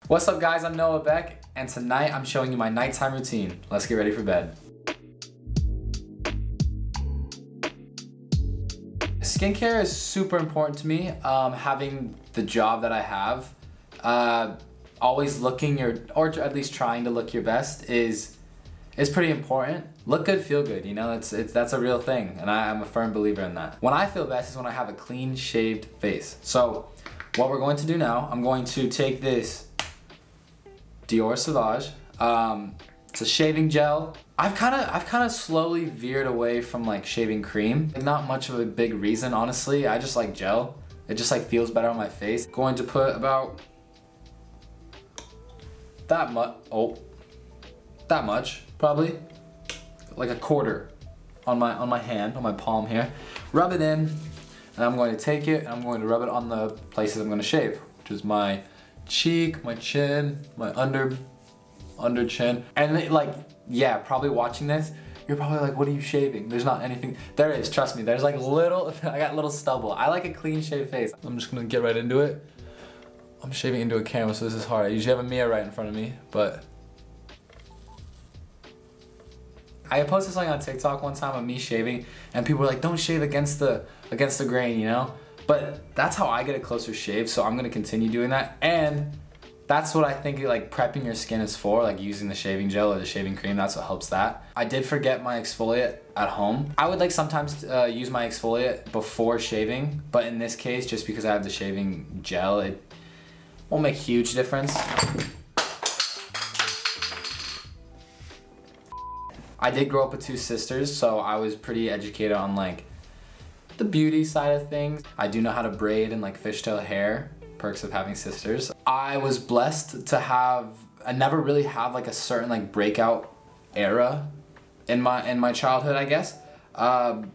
What's up guys, I'm Noah Beck, and tonight I'm showing you my nighttime routine. Let's get ready for bed. Skincare is super important to me. Having the job that I have, always looking or at least trying to look your best is pretty important. Look good, feel good, you know, that's a real thing, and I'm a firm believer in that. When I feel best is when I have a clean shaved face. So what we're going to do now, I'm going to take this Dior Sauvage. It's a shaving gel. I've kind of slowly veered away from like shaving cream. Not much of a big reason, honestly. I just like gel. It just like feels better on my face. Going to put about that much, probably like a quarter on my hand, on my palm here. Rub it in, and I'm going to take it and I'm going to rub it on the places I'm going to shave, which is my cheek, my chin, my under chin. And like, yeah, probably watching this, you're probably like, what are you shaving? There's not anything. There is, trust me, there's like I got little stubble. I like a clean shaved face. I'm just gonna get right into it. I'm shaving into a camera, so this is hard. I usually have a mirror right in front of me, but I posted something on TikTok one time of me shaving, and people were like, don't shave against the grain, you know? But that's how I get a closer shave, so I'm gonna continue doing that. And that's what I think like prepping your skin is for, like using the shaving gel or the shaving cream, that's what helps that. I did forget my exfoliant at home. I would like sometimes use my exfoliant before shaving, but in this case, just because I have the shaving gel, it won't make a huge difference. I did grow up with two sisters, so I was pretty educated on like the beauty side of things. I do know how to braid and like fishtail hair, perks of having sisters. I was blessed to I never really have like a certain like breakout era in my childhood, I guess. I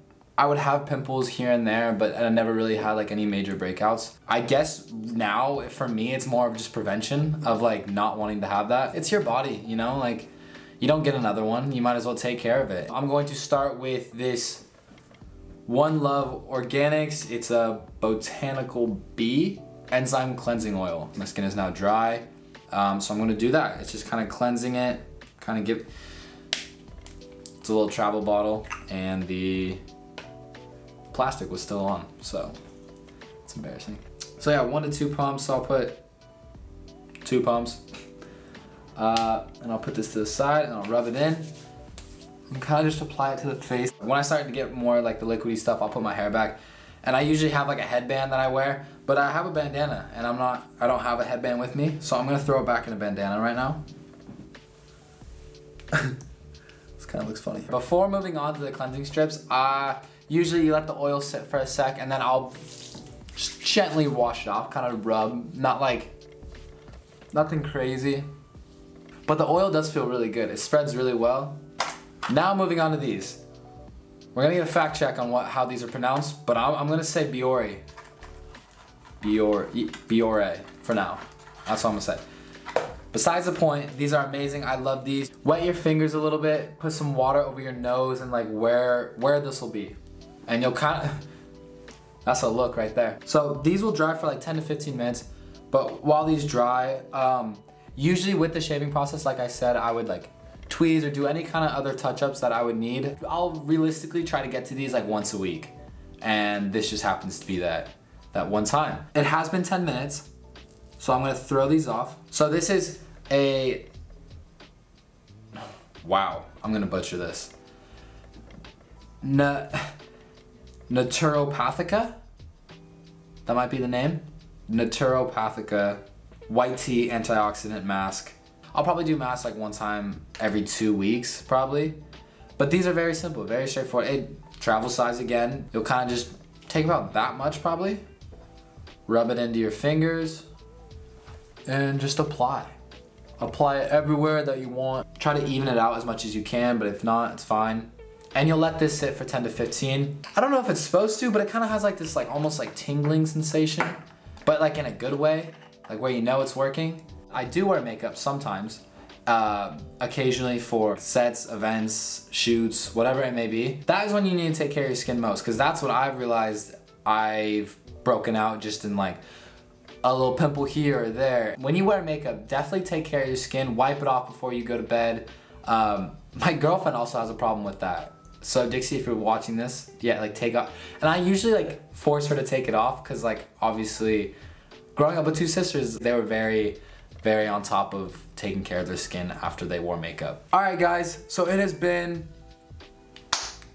would have pimples here and there, but I never really had like any major breakouts. I guess now for me it's more of just prevention of like not wanting to have that. It's your body, you know, like you don't get another one, you might as well take care of it. I'm going to start with this One Love Organics. It's a Botanical B Enzyme cleansing oil. My skin is now dry, so I'm gonna do that. It's just kind of cleansing it, it's a little travel bottle, and the plastic was still on, so it's embarrassing. So yeah, 1 to 2 pumps, so I'll put 2 pumps. And I'll put this to the side and I'll rub it in and kind of just apply it to the face. When I start to get more like the liquidy stuff, I'll put my hair back. And I usually have like a headband that I wear, but I have a bandana and I don't have a headband with me, so I'm gonna throw it back in a bandana right now. This kind of looks funny. Before moving on to the cleansing strips, usually you let the oil sit for a sec and then I'll just gently wash it off, kind of rub, nothing crazy. But the oil does feel really good. It spreads really well. Now moving on to these. We're gonna get a fact check on how these are pronounced, but I'm gonna say Bioré. Bioré for now. That's what I'm gonna say. Besides the point, these are amazing. I love these. Wet your fingers a little bit, put some water over your nose and like where this will be. And you'll that's a look right there. So these will dry for like 10 to 15 minutes, but while these dry, usually with the shaving process, like I said, I would like tweeze or do any kind of other touch-ups that I would need. I'll realistically try to get to these like once a week. And this just happens to be that one time. It has been 10 minutes, so I'm gonna throw these off. So this is wow, I'm gonna butcher this. Naturopathica? That might be the name. Naturopathica white tea antioxidant mask. I'll probably do masks like one time every 2 weeks probably. But these are very simple, very straightforward. It travel size again. You'll kind of just take about that much probably. Rub it into your fingers and just apply. Apply it everywhere that you want. Try to even it out as much as you can, but if not, it's fine. And you'll let this sit for 10 to 15. I don't know if it's supposed to, but it kind of has like this like almost like tingling sensation, but like in a good way. Like where you know it's working. I do wear makeup sometimes, occasionally for sets, events, shoots, whatever it may be. That is when you need to take care of your skin most, because that's what I've realized I've broken out just in like a little pimple here or there. When you wear makeup, definitely take care of your skin, wipe it off before you go to bed. My girlfriend also has a problem with that. So Dixie, if you're watching this, yeah, like take off. And I usually like force her to take it off because like obviously growing up with two sisters, they were very on top of taking care of their skin after they wore makeup. All right guys, so it has been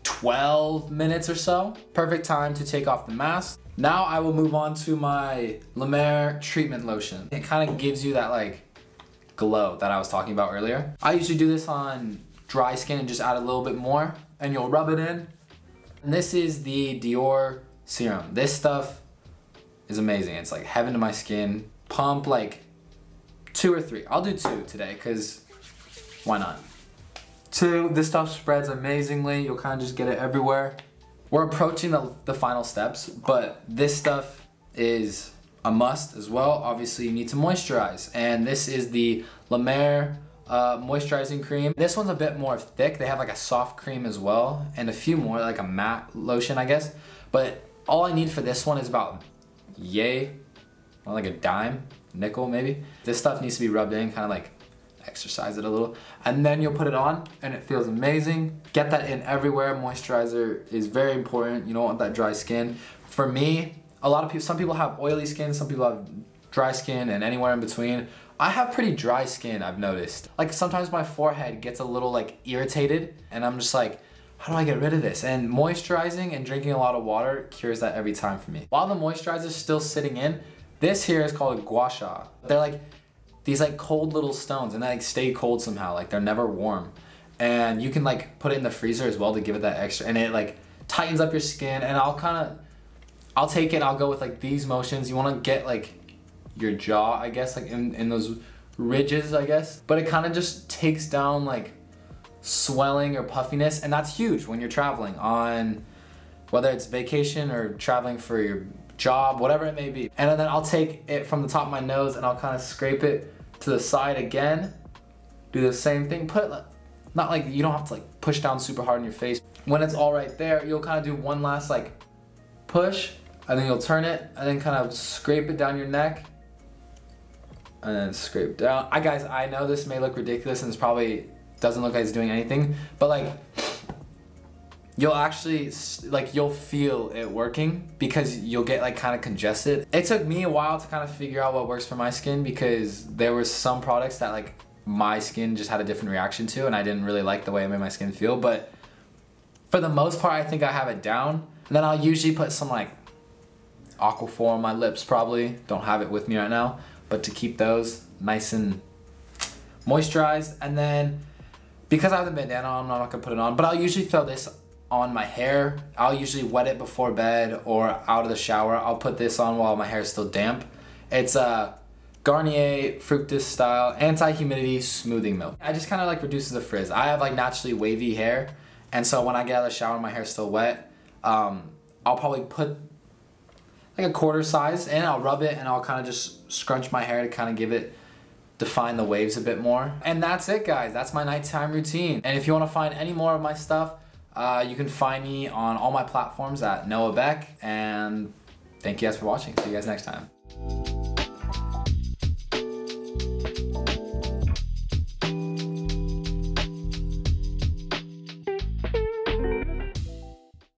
12 minutes or so. Perfect time to take off the mask. Now I will move on to my La Mer Treatment Lotion. It kind of gives you that like glow that I was talking about earlier. I usually do this on dry skin and just add a little bit more and you'll rub it in. And this is the Dior serum. This stuff is amazing. It's like heaven to my skin. Pump like 2 or 3. I'll do 2 today because why not? 2, this stuff spreads amazingly. You'll kind of just get it everywhere. We're approaching the final steps, but this stuff is a must as well. Obviously you need to moisturize, and this is the La Mer Moisturizing Cream. This one's a bit more thick. They have like a soft cream as well, and a few more, like a matte lotion, I guess. But all I need for this one is about like a dime, nickel maybe. This stuff needs to be rubbed in, kind of like exercise it a little, and then you'll put it on and it feels amazing. Get that in everywhere. Moisturizer is very important. You don't want that dry skin. For me, some people have oily skin, some people have dry skin, and anywhere in between. I have pretty dry skin, I've noticed. Like sometimes my forehead gets a little like irritated and I'm just like, how do I get rid of this? And moisturizing and drinking a lot of water cures that every time for me. While the moisturizer is still sitting in, this here is called Gua Sha. They're like these like cold little stones and they like stay cold somehow, like they're never warm. And you can like put it in the freezer as well to give it that extra, and it like tightens up your skin. And I'll take it, I'll go with like these motions. You wanna get like your jaw, I guess, like in those ridges, I guess. But it kind of just takes down like swelling or puffiness, and that's huge when you're traveling on, whether it's vacation or traveling for your job, whatever it may be. And then I'll take it from the top of my nose and I'll kind of scrape it to the side again. Do the same thing. Put it, not like you don't have to like push down super hard in your face. When it's all right there, you'll kind of do one last like push, and then you'll turn it and then kind of scrape it down your neck and then scrape down. Guys, I know this may look ridiculous and it's probably doesn't look like it's doing anything, but like you'll actually like you'll feel it working because you'll get like kind of congested. It took me a while to kind of figure out what works for my skin because there were some products that like my skin just had a different reaction to, and I didn't really like the way it made my skin feel. But for the most part, I think I have it down. And then I'll usually put some like Aquaphor on my lips, probably. Don't have it with me right now, but to keep those nice and moisturized. And then because I have the bandana on, I'm not gonna put it on, but I'll usually throw this on my hair. I'll usually wet it before bed or out of the shower. I'll put this on while my hair is still damp. It's a Garnier Fructis style Anti-Humidity smoothing milk. I just kind of like reduces the frizz. I have like naturally wavy hair, and so when I get out of the shower and my hair's still wet, I'll probably put like a quarter size and I'll rub it and I'll kind of just scrunch my hair to kind of define the waves a bit more. And that's it, guys. That's my nighttime routine. And if you want to find any more of my stuff, you can find me on all my platforms at Noah Beck. And thank you guys for watching. See you guys next time.